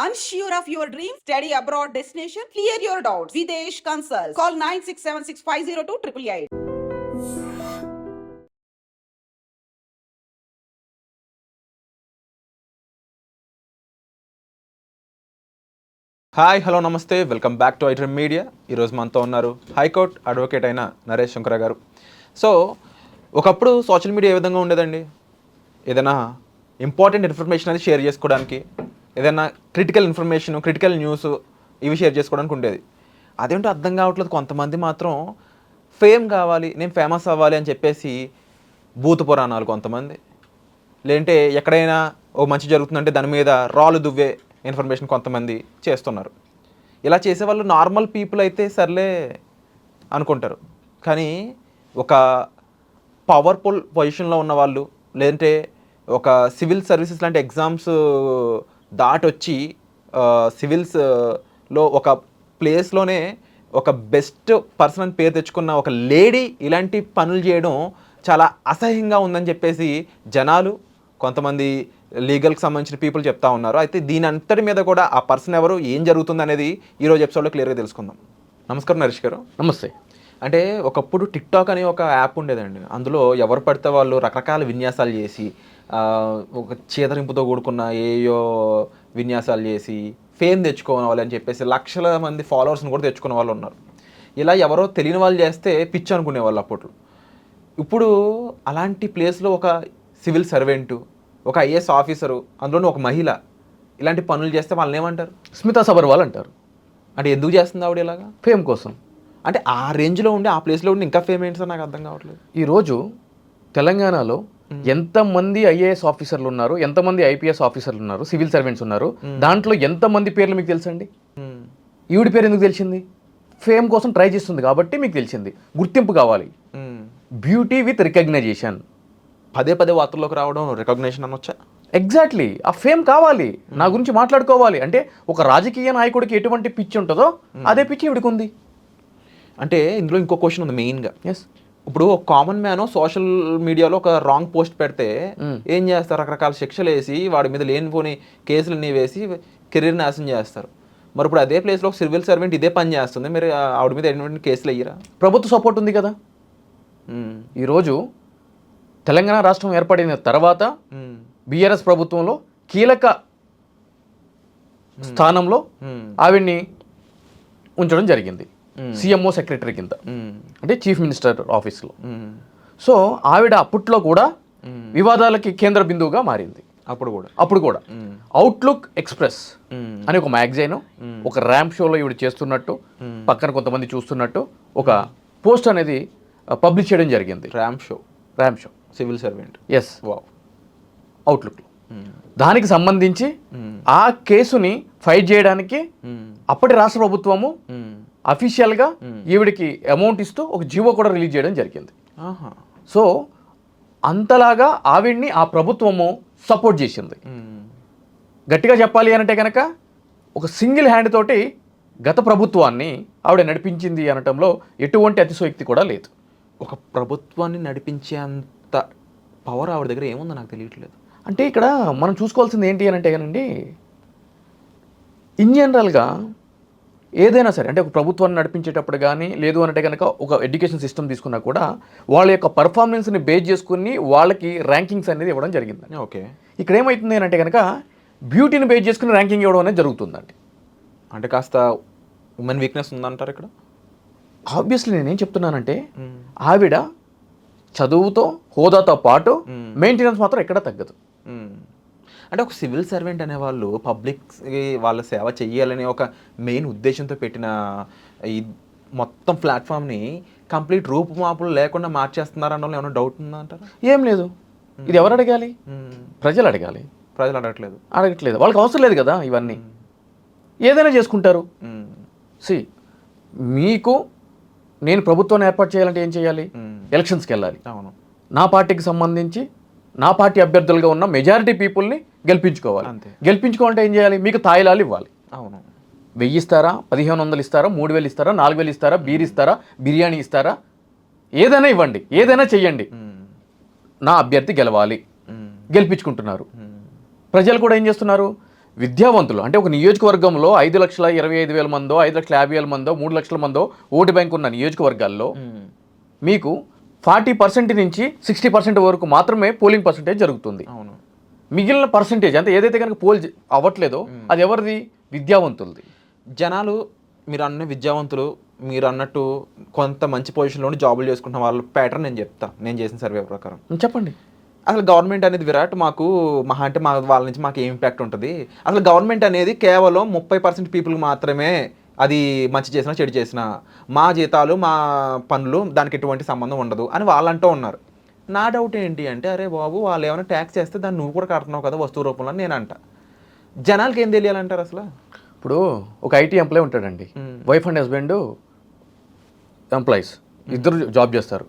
Unsure of your dream? Study abroad destination? Clear your doubts. Videsh Consult. Call 9676502888. Hi hello నమస్తే welcome back to iDream media. ఈరోజు మనతో ఉన్నారు high court advocate అయిన నరేష్ శంకర గారు. So ఒకప్పుడు social media ఏ విధంగా ఉండేదండి? ఏదైనా ఇంపార్టెంట్ ఇన్ఫర్మేషన్ అనేది షేర్ చేసుకోవడానికి, ఏదైనా క్రిటికల్ ఇన్ఫర్మేషన్, క్రిటికల్ న్యూస్ ఇవి షేర్ చేసుకోవడానికి ఉండేది. అదేంటో అర్థం కావట్లేదు. కొంతమంది మాత్రం ఫేమ్ కావాలి, నేను ఫేమస్ అవ్వాలి అని చెప్పేసి భూత పురాణాలు, కొంతమంది లేదంటే ఎక్కడైనా ఓ మంచి జరుగుతుందంటే దాని మీద రాళ్ళు దువ్వే ఇన్ఫర్మేషన్ కొంతమంది చేస్తున్నారు. ఇలా చేసేవాళ్ళు నార్మల్ పీపుల్ అయితే సర్లే అనుకుంటారు. కానీ ఒక పవర్ఫుల్ పొజిషన్లో ఉన్నవాళ్ళు, లేదంటే ఒక సివిల్ సర్వీసెస్ లాంటి ఎగ్జామ్స్ దాటొచ్చి సివిల్స్లో ఒక ప్లేస్లోనే ఒక బెస్ట్ పర్సన్ అని పేరు తెచ్చుకున్న ఒక లేడీ ఇలాంటి పనులు చేయడం చాలా అసహ్యంగా ఉందని చెప్పేసి జనాలు, కొంతమంది లీగల్కి సంబంధించిన పీపుల్ చెప్తా ఉన్నారు. అయితే దీని అంతటి మీద కూడా ఆ పర్సన్ ఎవరు, ఏం జరుగుతుంది అనేది ఈరోజు ఎపిసోడ్లో క్లియర్గా తెలుసుకుందాం. నమస్కారం నరేష్ గారు. నమస్తే. అంటే ఒకప్పుడు టిక్టాక్ అనే ఒక యాప్ ఉండేదండి. అందులో ఎవరు పడితే వాళ్ళు రకరకాల విన్యాసాలు చేసి, ఒక చేదరింపుతో కూడుకున్న ఏయో విన్యాసాలు చేసి ఫేమ్ తెచ్చుకోవాలి అని చెప్పేసి లక్షల మంది ఫాలోవర్స్ని కూడా తెచ్చుకునే వాళ్ళు ఉన్నారు. ఇలా ఎవరో తెలియని వాళ్ళు చేస్తే పిచ్చి అనుకునేవాళ్ళు అప్పట్లో. ఇప్పుడు అలాంటి ప్లేస్లో ఒక సివిల్ సర్వెంటు, ఒక ఐఏఎస్ ఆఫీసరు, అందులోనూ ఒక మహిళ ఇలాంటి పనులు చేస్తే వాళ్ళని ఏమంటారు? స్మితా సబర్వాల్ అంటారు. అంటే ఎందుకు చేస్తుంది ఆవిడ ఇలాగా? ఫేమ్ కోసం. అంటే ఆ రేంజ్లో ఉండి, ఆ ప్లేస్లో ఉండి ఇంకా ఫేమ్ ఏంటి సార్, నాకు అర్థం కావట్లేదు. ఈరోజు తెలంగాణలో ఎంతమంది ఐఏఎస్ ఆఫీసర్లు ఉన్నారు, ఎంతమంది ఐపీఎస్ ఆఫీసర్లు ఉన్నారు, సివిల్ సర్వెంట్స్ ఉన్నారు, దాంట్లో ఎంతమంది పేర్లు మీకు తెలుసండి? ఈవిడి పేరు ఎందుకు తెలిసింది? ఫేమ్ కోసం ట్రై చేస్తుంది కాబట్టి మీకు తెలిసింది. గుర్తింపు కావాలి, బ్యూటీ విత్ రికగ్నైజేషన్. పదే పదే వార్తల్లోకి రావడం రికగ్నేషన్ అనొచ్చా? ఎగ్జాక్ట్లీ. ఆ ఫేమ్ కావాలి, నా గురించి మాట్లాడుకోవాలి అంటే ఒక రాజకీయ నాయకుడికి ఎటువంటి పిచ్చి ఉంటుందో అదే పిచ్చి ఈవిడికి ఉంది. అంటే ఇందులో ఇంకో క్వశ్చన్ ఉంది మెయిన్గా. ఎస్. ఇప్పుడు ఒక కామన్ మ్యాన్ సోషల్ మీడియాలో ఒక రాంగ్ పోస్ట్ పెడితే ఏం చేస్తారు? రకరకాల శిక్షలు వేసి, వాడి మీద లేనిపోని కేసులన్నీ వేసి కెరీర్ నాశనం చేస్తారు. మరి ఇప్పుడు అదే ప్లేస్లో ఒక సివిల్ సర్వెంట్ ఇదే పని చేస్తుంది, మరి ఆవిడ మీద ఎటువంటి కేసులు అయ్యారా? ప్రభుత్వ సపోర్ట్ ఉంది కదా. ఈరోజు తెలంగాణ రాష్ట్రం ఏర్పడిన తర్వాత బీఆర్ఎస్ ప్రభుత్వంలో కీలక స్థానంలో ఆవిడ్ని ఉంచడం జరిగింది, సిఎంఓ సెక్రటరీ కింద, అంటే చీఫ్ మినిస్టర్ ఆఫీస్లో. సో ఆవిడ అప్పట్లో కూడా వివాదాలకి కేంద్ర బిందువుగా మారింది. అప్పుడు కూడా అవుట్లుక్ ఎక్స్ప్రెస్ అనే ఒక మ్యాగజైన్ ఒక ర్యాంప్ షోలో ఈవిడ చేస్తున్నట్టు, పక్కన కొంతమంది చూస్తున్నట్టు ఒక పోస్ట్ అనేది పబ్లిష్ చేయడం జరిగింది. Ramp show civil servant. Yes. Wow. అవుట్లుక్లో దానికి సంబంధించి ఆ కేసుని ఫైట్ చేయడానికి అప్పటి రాష్ట్ర ప్రభుత్వము అఫీషియల్గా ఈవిడికి అమౌంట్ ఇస్తూ ఒక జీవో కూడా రిలీజ్ చేయడం జరిగింది. సో అంతలాగా ఆవిడ్ని ఆ ప్రభుత్వము సపోర్ట్ చేసింది. గట్టిగా చెప్పాలి అంటే కనుక ఒక సింగిల్ హ్యాండ్ తోటి గత ప్రభుత్వాన్ని ఆవిడ నడిపించింది అనటంలో ఎటువంటి అతిశయోక్తి కూడా లేదు. ఒక ప్రభుత్వాన్ని నడిపించేంత పవర్ ఆవిడ దగ్గర ఏముందో నాకు తెలియట్లేదు. అంటే ఇక్కడ మనం చూసుకోవాల్సింది ఏంటి అని అంటే కానండి, ఇన్ జనరల్గా ఏదైనా సరే, అంటే ఒక ప్రభుత్వాన్ని నడిపించేటప్పుడు కానీ, లేదు అంటే కనుక ఒక ఎడ్యుకేషన్ సిస్టమ్ తీసుకున్నా కూడా వాళ్ళ యొక్క పర్ఫార్మెన్స్ని బేస్ చేసుకుని వాళ్ళకి ర్యాంకింగ్స్ అనేది ఇవ్వడం జరిగింది. ఓకే. ఇక్కడ ఏమవుతుంది అని అంటే కనుక బ్యూటీని బేస్ చేసుకుని ర్యాంకింగ్ ఇవ్వడం అనేది జరుగుతుందండి. అంటే కాస్త ఉమెన్ వీక్నెస్ ఉందంటారు ఇక్కడ? ఆబ్వియస్లీ నేనేం చెప్తున్నానంటే ఆవిడ చదువుతో హోదాతో పాటు మెయింటెనెన్స్ మాత్రం ఎక్కడ తగ్గదు. అంటే ఒక సివిల్ సర్వెంట్ అనేవాళ్ళు పబ్లిక్కి వాళ్ళ సేవ చెయ్యాలనే ఒక మెయిన్ ఉద్దేశంతో పెట్టిన ఈ మొత్తం ప్లాట్ఫామ్ని కంప్లీట్ రూపుమాపులు లేకుండా మార్చేస్తున్నారన్న ఏమైనా డౌట్ ఉందా అంటారా? ఏం లేదు. ఇది ఎవరు అడగాలి? ప్రజలు అడగాలి. ప్రజలు అడగట్లేదు. వాళ్ళకి అవసరం లేదు కదా ఇవన్నీ. ఏదైనా చేసుకుంటారు. మీకు నేను ప్రభుత్వాన్ని ఏర్పాటు చేయాలంటే ఏం చేయాలి? ఎలక్షన్స్కి వెళ్ళాలి. అవును. నా పార్టీకి సంబంధించి నా పార్టీ అభ్యర్థులుగా ఉన్న మెజారిటీ పీపుల్ని గెలిపించుకోవాలి. గెలిపించుకోవాలంటే ఏం చేయాలి? మీకు తాయిలాలు ఇవ్వాలి. అవును. 1000 ఇస్తారా, 1500 ఇస్తారా, 3000 ఇస్తారా, 4000 ఇస్తారా, బీర్ ఇస్తారా, బిర్యానీ ఇస్తారా, ఏదైనా ఇవ్వండి, ఏదైనా చెయ్యండి, నా అభ్యర్థి గెలవాలి. గెలిపించుకుంటున్నారు. ప్రజలు కూడా ఏం చేస్తున్నారు? విద్యావంతులు అంటే ఒక నియోజకవర్గంలో 5,25,000 మందో 5,50,000 మందో 3 లక్షల మందో ఓటు బ్యాంక్ ఉన్న నియోజకవర్గాల్లో మీకు 40% నుంచి 60% వరకు మాత్రమే పోలింగ్ పర్సంటేజ్ జరుగుతుంది. అవును. మిగిలిన పర్సంటేజ్ అంటే ఏదైతే కనుక పోల్ అవ్వట్లేదో అది ఎవరిది? విద్యావంతులది. జనాలు మీరు అన్న విద్యావంతులు, మీరు అన్నట్టు కొంత మంచి పొజిషన్లో జాబులు చేసుకుంటున్న వాళ్ళ ప్యాటర్న్ నేను చేసిన సర్వే ప్రకారం చెప్పండి. అసలు గవర్నమెంట్ అనేది విరాట్ మాకు మహా అంటే వాళ్ళ నుంచి మాకు ఏం ఇంపాక్ట్ ఉంటుంది, అసలు గవర్నమెంట్ అనేది కేవలం 30% పీపుల్కి మాత్రమే అది మంచి చేసినా చెడు చేసినా, మా జీతాలు మా పనులు దానికి ఎటువంటి సంబంధం ఉండదు అని వాళ్ళంటూ ఉన్నారు. నా డౌట్ ఏంటి అంటే, అరే బాబు వాళ్ళు ఏమైనా ట్యాక్స్ చేస్తే దాన్ని నువ్వు కూడా కడుతున్నావు కదా వస్తువు రూపంలో అని నేను అంట. జనాలకి ఏం తెలియాలంటారు అసలు? ఇప్పుడు ఒక ఐటీ ఎంప్లాయ్ ఉంటాడండి, వైఫ్ అండ్ హస్బెండ్ ఎంప్లాయీస్ ఇద్దరు జాబ్ చేస్తారు.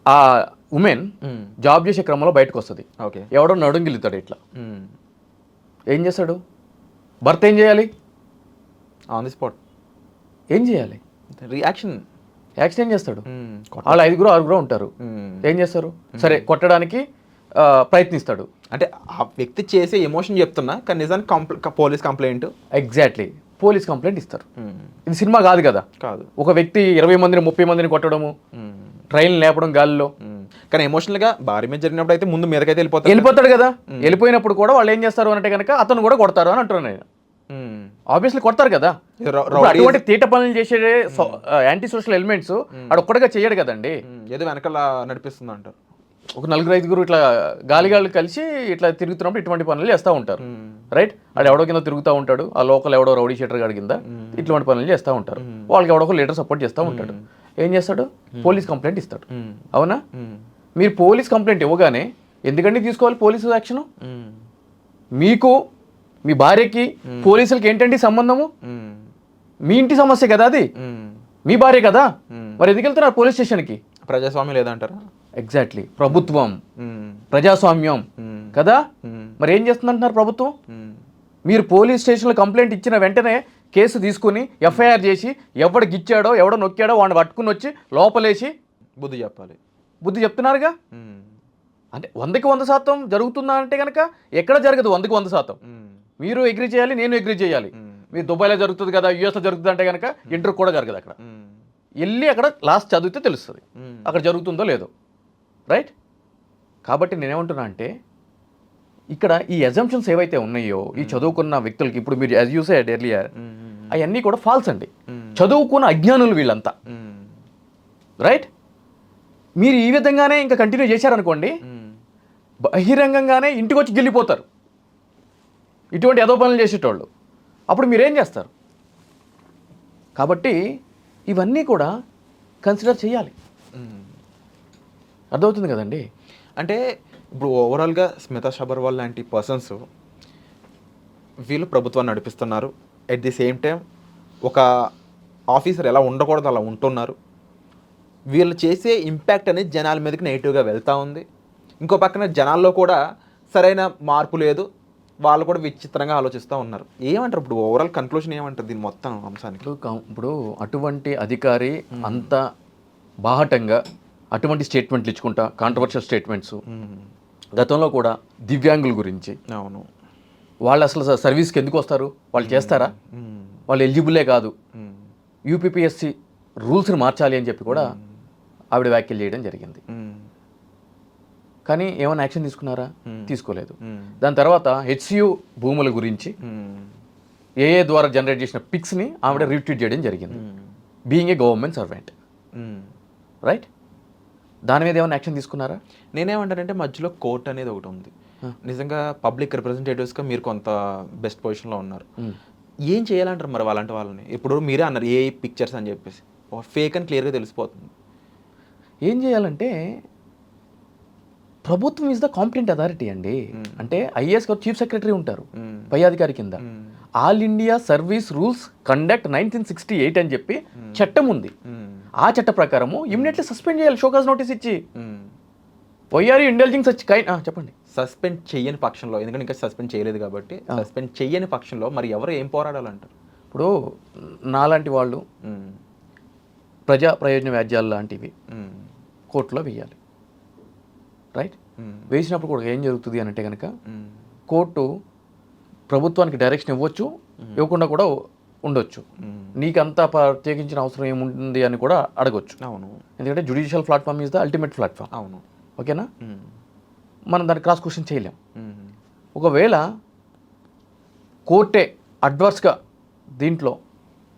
ఆ ఉమెన్ జాబ్ చేసే క్రమంలో బయటకు వస్తుంది. ఓకే. ఎవడో నడుంగిలుతాడు ఇట్లా, ఏం చేస్తాడు? భర్త ఏం చేయాలి? ఆన్ ది స్పాట్ ఏం చేయాలి? రియాక్షన్. యాక్షన్ ఏం చేస్తాడు? వాళ్ళు 5-6 ఉంటారు. ఏం చేస్తారు? సరే కొట్టడానికి ప్రయత్నిస్తాడు. అంటే ఆ వ్యక్తి చేసే ఎమోషన్ చెప్తున్నా, కానీ నిజానికి police complaint. Exactly, police complaint ఇస్తారు. ఇది సినిమా కాదు కదా. కాదు. ఒక వ్యక్తి 20 మందిని 30 మందిని కొట్టడము, ట్రైన్ లేపడం గాలిలో. కానీ ఎమోషనల్గా భార్య మీద జరిగినప్పుడు అయితే ముందు మీదకైతే వెళ్ళిపోతాడు కదా. వెళ్ళిపోయినప్పుడు కూడా వాళ్ళు ఏం చేస్తారు అంటే కనుక అతను కూడా కొడతారు అని అంటున్నాను నేను. ఆబ్వియస్లీ కొడతారు కదా. అటువంటి తీట పనులు చేసే యాంటీ సోషల్ ఎలిమెంట్స్ అడొక్కడిగా చేయడు కదండి. ఏదో వెనకాల నడిపిస్తుంది అంటారు. ఒక 4-5 ఇట్లా గాలిగాళ్ళు కలిసి ఇట్లా తిరుగుతున్నప్పుడు ఇటువంటి పనులు చేస్తూ ఉంటారు. రైట్? అది ఎవడో కింద తిరుగుతూ ఉంటాడు, ఆ లోకల్ ఎవడో రౌడీ షీటర్ గాడి కింద ఇటువంటి పనులు చేస్తూ ఉంటారు. వాళ్ళకి ఎవడో లీడర్ సపోర్ట్ చేస్తూ ఉంటాడు. ఏం చేస్తాడు? పోలీస్ కంప్లైంట్ ఇస్తాడు. అవునా? మీరు పోలీస్ కంప్లైంట్ ఇవ్వగానే ఎందుకంటే తీసుకోవాలి పోలీసు యాక్షన్? మీకు మీ భార్యకి పోలీసులకి ఏంటండి సంబంధము? మీ ఇంటి సమస్య కదా అది, మీ భార్య కదా. మరి ఎందుకు వెళ్తున్నారు పోలీస్ స్టేషన్కి? ప్రజాస్వామ్యం లేదంటారా? ఎగ్జాక్ట్లీ, ప్రభుత్వం, ప్రజాస్వామ్యం కదా. మరి ఏం చేస్తుందంటున్నారు ప్రభుత్వం? మీరు పోలీస్ స్టేషన్లో కంప్లైంట్ ఇచ్చిన వెంటనే కేసు తీసుకుని ఎఫ్ఐఆర్ చేసి ఎవడు గిచ్చాడో ఎవడో నొక్కాడో వాడిని పట్టుకుని వచ్చి లోపలేసి బుద్ధి చెప్పాలి. బుద్ధి చెప్తున్నారుగా. అంటే 100% జరుగుతుందా అంటే కనుక ఎక్కడ జరగదు. 100% మీరు అగ్రీ చేయాలి, నేను అగ్రీ చేయాలి. మీరు దుబాయ్లో జరుగుతుంది కదా, యూఎస్లో జరుగుతుంది అంటే కనుక ఇంటర్ కూడా జరగదు. అక్కడ వెళ్ళి అక్కడ లాస్ట్ చదివితే తెలుస్తుంది అక్కడ జరుగుతుందో లేదో. రైట్? కాబట్టి నేనేమంటున్నా అంటే ఇక్కడ ఈ అజంప్షన్స్ ఏవైతే ఉన్నాయో ఈ చదువుకున్న వ్యక్తులకి, ఇప్పుడు మీరు యాజ్ యూ సెడ్ ఎర్లియర్, అవన్నీ కూడా ఫాల్స్ అండి. చదువుకున్న అజ్ఞానులు వీళ్ళంతా. రైట్? మీరు ఈ విధంగానే ఇంకా కంటిన్యూ చేశారనుకోండి, బహిరంగంగానే ఇంటికి వచ్చి గెలిపోతారు ఇటువంటి ఏదో పనులు చేసేటోళ్ళు. అప్పుడు మీరేం చేస్తారు? కాబట్టి ఇవన్నీ కూడా కన్సిడర్ చేయాలి. అర్థమవుతుంది కదండి. అంటే ఇప్పుడు ఓవరాల్గా స్మితా సబర్వాల్ లాంటి పర్సన్స్ వీళ్ళు ప్రభుత్వాన్ని నడిపిస్తున్నారు. ఎట్ ది సేమ్ టైం ఒక ఆఫీసర్ ఎలా ఉండకూడదు అలా ఉంటున్నారు. వీళ్ళు చేసే ఇంపాక్ట్ అనేది జనాల మీదకి నెగిటివ్గా వెళ్తూ ఉంది. ఇంకో పక్కన జనాల్లో కూడా సరైన మార్పు లేదు, వాళ్ళు కూడా విచిత్రంగా ఆలోచిస్తూ ఉన్నారు. ఏమంటారు ఇప్పుడు ఓవరాల్ కన్క్లూషన్ ఏమంటారు దీని మొత్తం అంశానికి? ఇప్పుడు అటువంటి అధికారి అంత బాహటంగా అటువంటి స్టేట్మెంట్లు ఇచ్చుకుంటా, కాంట్రవర్షియల్ స్టేట్మెంట్స్ గతంలో కూడా దివ్యాంగుల గురించి, అవును, వాళ్ళు అసలు సర్వీస్కి ఎందుకు వస్తారు, వాళ్ళు చేస్తారా, వాళ్ళు ఎలిజిబులే కాదు, యూపీపీఎస్సీ రూల్స్ని మార్చాలి అని చెప్పి కూడా ఆవిడ వ్యాఖ్యలు చేయడం జరిగింది. కానీ ఏమైనా యాక్షన్ తీసుకున్నారా? తీసుకోలేదు. దాని తర్వాత హెచ్సియు భూముల గురించి ఏఏ ద్వారా జనరేట్ చేసిన పిక్స్ని ఆవిడ రీట్వీట్ చేయడం జరిగింది, being a government servant. Right? దాని మీద ఏమైనా యాక్షన్ తీసుకున్నారా? నేనేమంటానంటే మధ్యలో కోర్ట్ అనేది ఒకటి ఉంది. నిజంగా పబ్లిక్ రిప్రజెంటేటివ్స్గా మీరు కొంత బెస్ట్ పొజిషన్లో ఉన్నారు. ఏం చేయాలంటారు మరి అలాంటి వాళ్ళని? ఇప్పుడు మీరే అన్నారు ఏ పిక్చర్స్ అని చెప్పేసి, ఫేక్ అని క్లియర్గా తెలిసిపోతుంది. ఏం చేయాలంటే ప్రభుత్వం ఈజ్ ద కాంపిటెంట్ అథారిటీ అండి. అంటే ఐఏఎస్ గారు చీఫ్ సెక్రటరీ ఉంటారు పై అధికారి కింద. All India service rules conduct 1968 అని చెప్పి చట్టం ఉంది. ఆ చట్ట ప్రకారము ఇమ్మీడియట్లీ సస్పెండ్ చేయాలి, షోకాజ్ నోటీస్ ఇచ్చి. వైఆర్ ఇంటెలిజెన్స్ చెప్పండి. సస్పెండ్ చెయ్యని పక్షంలో, ఎందుకంటే ఇంకా సస్పెండ్ చేయలేదు కాబట్టి, సస్పెండ్ చెయ్యని పక్షంలో మరి ఎవరు ఏం పోరాడాలంటారు? ఇప్పుడు నాలాంటి వాళ్ళు ప్రజా ప్రయోజన వ్యాజ్యాలు లాంటివి కోర్టులో వేయాలి. రైట్? వేసినప్పుడు కూడా ఏం జరుగుతుంది అని అంటే కనుక కోర్టు ప్రభుత్వానికి డైరెక్షన్ ఇవ్వచ్చు, ఇవ్వకుండా కూడా ఉండొచ్చు. నీకంతా ప్రత్యేకించిన అవసరం ఏముంటుంది అని కూడా అడగొచ్చు. అవును. ఎందుకంటే judicial platform is the ultimate platform. అవును. ఓకేనా? మనం దాన్ని క్రాస్ క్వశ్చన్ చేయలేం. ఒకవేళ కోర్టే అడ్వర్స్గా దీంట్లో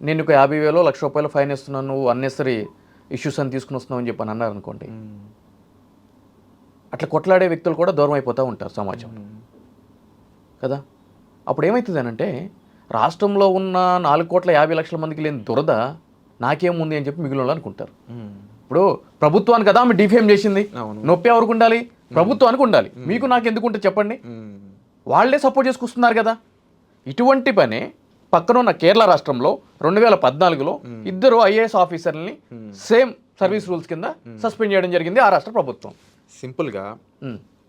నేను ఒక 50,000 లక్ష రూపాయలు ఫైన్ ఇస్తున్నాను, నువ్వు అన్నెసరీ ఇష్యూస్ అని తీసుకుని వస్తున్నావు అని చెప్పి అని అన్నారు అనుకోండి, అట్లా కొట్లాడే వ్యక్తులు కూడా దూరం అయిపోతూ ఉంటారు సమాజం కదా. అప్పుడు ఏమవుతుంది అని అంటే రాష్ట్రంలో ఉన్న 4,50,00,000 మందికి లేని దురద నాకేముంది అని చెప్పి మిగిలిన వాళ్ళు అనుకుంటారు. ఇప్పుడు ప్రభుత్వానికి కదా ఆమె డిఫేమ్ చేసింది, నొప్పి ఎవరికి ఉండాలి? ప్రభుత్వానికి ఉండాలి. మీకు నాకు ఎందుకు ఉంటుంది చెప్పండి? వాళ్ళే సపోర్ట్ చేసుకొస్తున్నారు కదా. ఇటువంటి పని పక్కన ఉన్న కేరళ రాష్ట్రంలో 2014లో 2 IAS ఆఫీసర్ని సేమ్ సర్వీస్ రూల్స్ కింద సస్పెండ్ చేయడం జరిగింది ఆ రాష్ట్ర ప్రభుత్వం. సింపుల్గా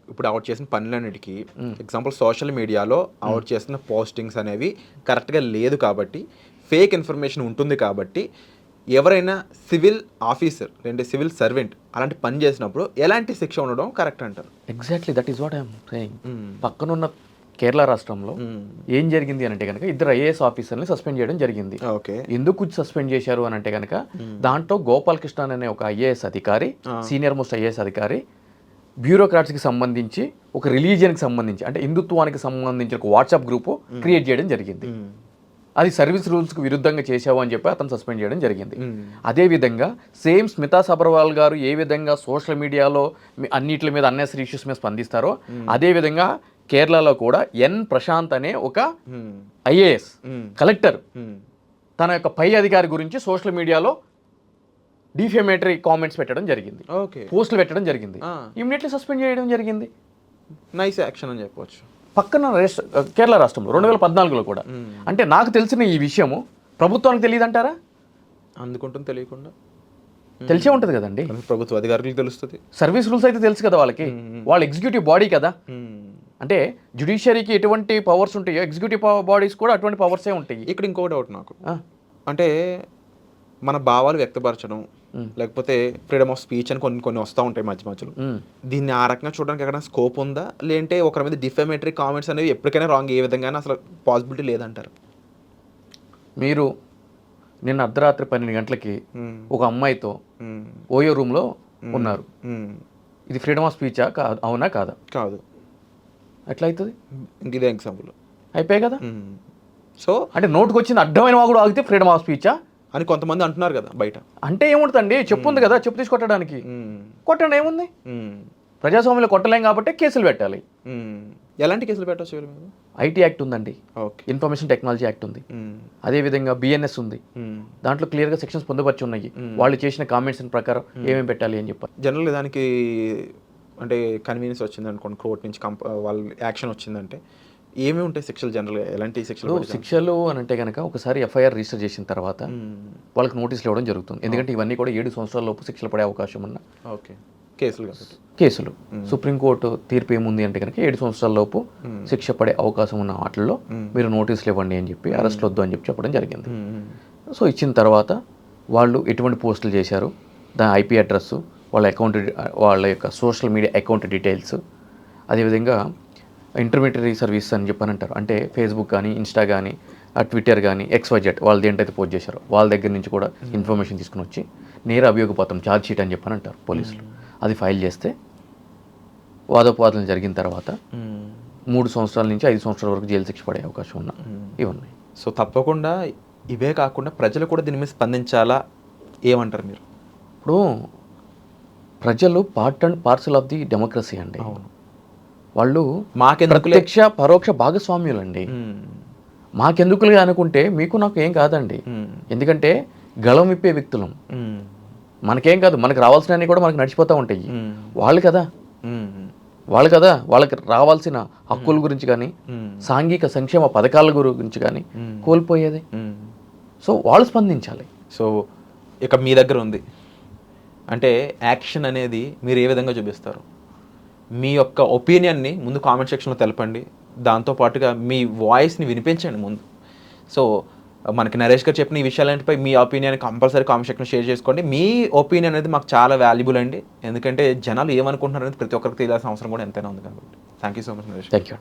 ఇప్పుడు ఆవిడ చేసిన పనులన్నిటికీ ఎగ్జాంపుల్ సోషల్ మీడియాలో ఆవిడ చేసిన పోస్టింగ్స్ అనేవి కరెక్ట్గా లేదు కాబట్టి, ఫేక్ ఇన్ఫర్మేషన్ ఉంటుంది కాబట్టి ఎవరైనా సివిల్ ఆఫీసర్ లేదంటే సివిల్ సర్వెంట్ అలాంటి పని చేసినప్పుడు ఎలాంటి శిక్ష ఉండడం కరెక్ట్ అంటారు? Exactly that is what I'm saying. పక్కనున్న కేరళ రాష్ట్రంలో ఏం జరిగింది అని అంటే కనుక 2 IAS ఆఫీసర్ని సస్పెండ్ చేయడం జరిగింది. ఎందుకు సస్పెండ్ చేశారు అని అంటే కనుక దాంట్లో గోపాలకృష్ణన్ అనే ఒక IAS అధికారి, సీనియర్ మోస్ట్ IAS అధికారి, బ్యూరోక్రాట్స్కి సంబంధించి ఒక రిలీజియన్కి సంబంధించి అంటే హిందుత్వానికి సంబంధించిన ఒక వాట్సాప్ గ్రూప్ క్రియేట్ చేయడం జరిగింది. అది సర్వీస్ రూల్స్కి విరుద్ధంగా చేసావు అని చెప్పి అతను సస్పెండ్ చేయడం జరిగింది. అదేవిధంగా సేమ్ స్మితా సబర్వాల్ గారు ఏ విధంగా సోషల్ మీడియాలో అన్నిటి మీద అన్నెసరీ ఇష్యూస్ మీద స్పందిస్తారో అదేవిధంగా కేరళలో కూడా ఎన్ ప్రశాంత్ అనే ఒక IAS కలెక్టర్ తన యొక్క పై అధికారి గురించి సోషల్ మీడియాలో డిఫేమేటరీ కామెంట్స్ పెట్టడం జరిగింది, పోస్టులు పెట్టడం జరిగింది. ఇమ్మీడియట్లీ సస్పెండ్ చేయడం జరిగింది. నైస్ యాక్షన్ అని చెప్పవచ్చు. పక్కన కేరళ రాష్ట్రంలో 2014లో కూడా. అంటే నాకు తెలిసిన ఈ విషయము ప్రభుత్వానికి తెలియదంటారా? అందుకుంటుంది తెలియకుండా తెలిసే ఉంటుంది కదండి. ప్రభుత్వ అధికారులకు తెలుస్తుంది. సర్వీస్ రూల్స్ అయితే తెలుసు కదా వాళ్ళకి. వాళ్ళ ఎగ్జిక్యూటివ్ బాడీ కదా. అంటే జ్యుడిషియరీకి ఎటువంటి పవర్స్ ఉంటాయో ఎగ్జిక్యూటివ్ బాడీస్ కూడా అటువంటి పవర్సే ఉంటాయి. ఇక్కడ ఇంకో డౌట్ నాకు, అంటే మన భావాలు వ్యక్తపరచడం లేకపోతే ఫ్రీడమ్ ఆఫ్ స్పీచ్ అని కొన్ని వస్తూ ఉంటాయి మధ్య మధ్యలో. దీన్ని ఆ రకంగా చూడడానికి ఎక్కడైనా స్కోప్ ఉందా? లేదంటే ఒకరి మీద డిఫేమేటరీ కామెంట్స్ అనేవి ఎప్పటికైనా రాంగ్ ఏ విధంగా అసలు పాసిబిలిటీ లేదంటారు? మీరు నిన్న అర్ధరాత్రి 12 గంటలకి ఒక అమ్మాయితో ఓయో రూమ్లో ఉన్నారు, ఇది ఫ్రీడమ్ ఆఫ్ స్పీచా? అవునా కాదా? కాదు. ఎట్లా అవుతుంది? ఇంక ఇదే ఎగ్జాంపుల్ అయిపోయాయి కదా. సో అంటే నోటుకు వచ్చింది అడ్డమైన వాడు ఆగితే ఫ్రీడమ్ ఆఫ్ స్పీచా అని కొంతమంది అంటున్నారు కదా బయట. అంటే ఏముంటుందండి, చెప్పు ఉంది కదా, చెప్పు తీసి కొట్టడానికి. కొట్టండి, ఏముంది? ప్రజాస్వామ్యంలో కొట్టలేం కాబట్టి కేసులు పెట్టాలి. ఎలాంటి కేసులు పెట్టవచ్చు? IT యాక్ట్ ఉందండి, ఇన్ఫర్మేషన్ టెక్నాలజీ యాక్ట్ ఉంది, అదేవిధంగా BNS ఉంది. దాంట్లో క్లియర్గా సెక్షన్స్ పొందుపరిచి ఉన్నాయి. వాళ్ళు చేసిన కామెంట్స్ ప్రకారం ఏమేమి పెట్టాలి అని చెప్పారు. జనరల్ దానికి అంటే కన్వీనియన్స్ వచ్చింది అనుకోండి, కోర్టు నుంచి వాళ్ళ యాక్షన్ వచ్చిందంటే ఏమేమి ఉంటాయి శిక్షలు? జనరల్గా ఎలాంటి శిక్షలు అని అంటే కనుక ఒకసారి FIR రిజిస్టర్ చేసిన తర్వాత వాళ్ళకి నోటీసులు ఇవ్వడం జరుగుతుంది. ఎందుకంటే ఇవన్నీ కూడా 7 సంవత్సరాల లోపు శిక్షలు పడే అవకాశం ఉన్న కేసులు. సుప్రీంకోర్టు తీర్పు ఏముంది అంటే కనుక 7 సంవత్సరాల లోపు శిక్ష పడే అవకాశం ఉన్న వాటిల్లో మీరు నోటీసులు ఇవ్వండి అని చెప్పి, అరెస్ట్ వద్దు అని చెప్పి చెప్పడం జరిగింది. సో ఇచ్చిన తర్వాత వాళ్ళు ఎటువంటి పోస్టులు చేశారు, దాని IP అడ్రస్, వాళ్ళ యొక్క సోషల్ మీడియా అకౌంట్ డీటెయిల్స్, అదేవిధంగా ఇంటర్మీడియరీ సర్వీస్ అని చెప్పని అంటారు. అంటే ఫేస్బుక్ కానీ, ఇన్స్టా కానీ, ట్విట్టర్ కానీ, XYZ వాళ్ళు దేంటైతే పోస్ట్ చేశారో వాళ్ళ దగ్గర నుంచి కూడా ఇన్ఫర్మేషన్ తీసుకుని వచ్చి నేర అభియోగపత్రం ఛార్జ్ షీట్ అని చెప్పని అంటారు పోలీసులు. అది ఫైల్ చేస్తే వాదోపవాదం జరిగిన తర్వాత 3 సంవత్సరాల నుంచి 5 సంవత్సరాల వరకు జైలు శిక్ష పడే అవకాశం ఉన్న ఇవన్నీ. సో తప్పకుండా ఇవే కాకుండా ప్రజలు కూడా దీని మీద స్పందించాలా, ఏమంటారు మీరు? ఇప్పుడు ప్రజలు part and parcel of the democracy అండి. వాళ్ళు ప్రత్యక్ష పరోక్ష భాగస్వామ్యులు అండి. మాకెందుకులుగా అనుకుంటే మీకు నాకు ఏం కాదండి. ఎందుకంటే గళం విప్పే వ్యక్తులం. మనకేం కాదు, మనకు రావాల్సినవి కూడా మనకు నడిచిపోతూ ఉంటాయి. వాళ్ళు కదా వాళ్ళకి రావాల్సిన హక్కుల గురించి కానీ, సాంఘిక సంక్షేమ పథకాల గురించి కానీ కోల్పోయేది. సో వాళ్ళు స్పందించాలి. సో ఇక మీ దగ్గర ఉంది అంటే యాక్షన్ అనేది మీరు ఏ విధంగా చూపిస్తారు? మీ యొక్క ఒపీనియన్ని ముందు కామెంట్ సెక్షన్లో తెలపండి, దాంతోపాటుగా మీ వాయిస్ని వినిపించండి ముందు. సో మనకి నరేష్ గారు చెప్పిన ఈ విషయాలపై మీ ఒపీనియన్ కంపల్సరీ కామెంట్ సెక్షన్లో షేర్ చేసుకోండి. మీ ఒపీనియన్ అనేది మాకు చాలా వాల్యుబుల్ అండి, ఎందుకంటే జనాలు ఏమనుకుంటున్నారు అనేది ప్రతి ఒక్కరికి తెలియాల్సిన అవసరం కూడా ఎంతైనా ఉంది కాబట్టి. Thank you so much Naresh. Thank you.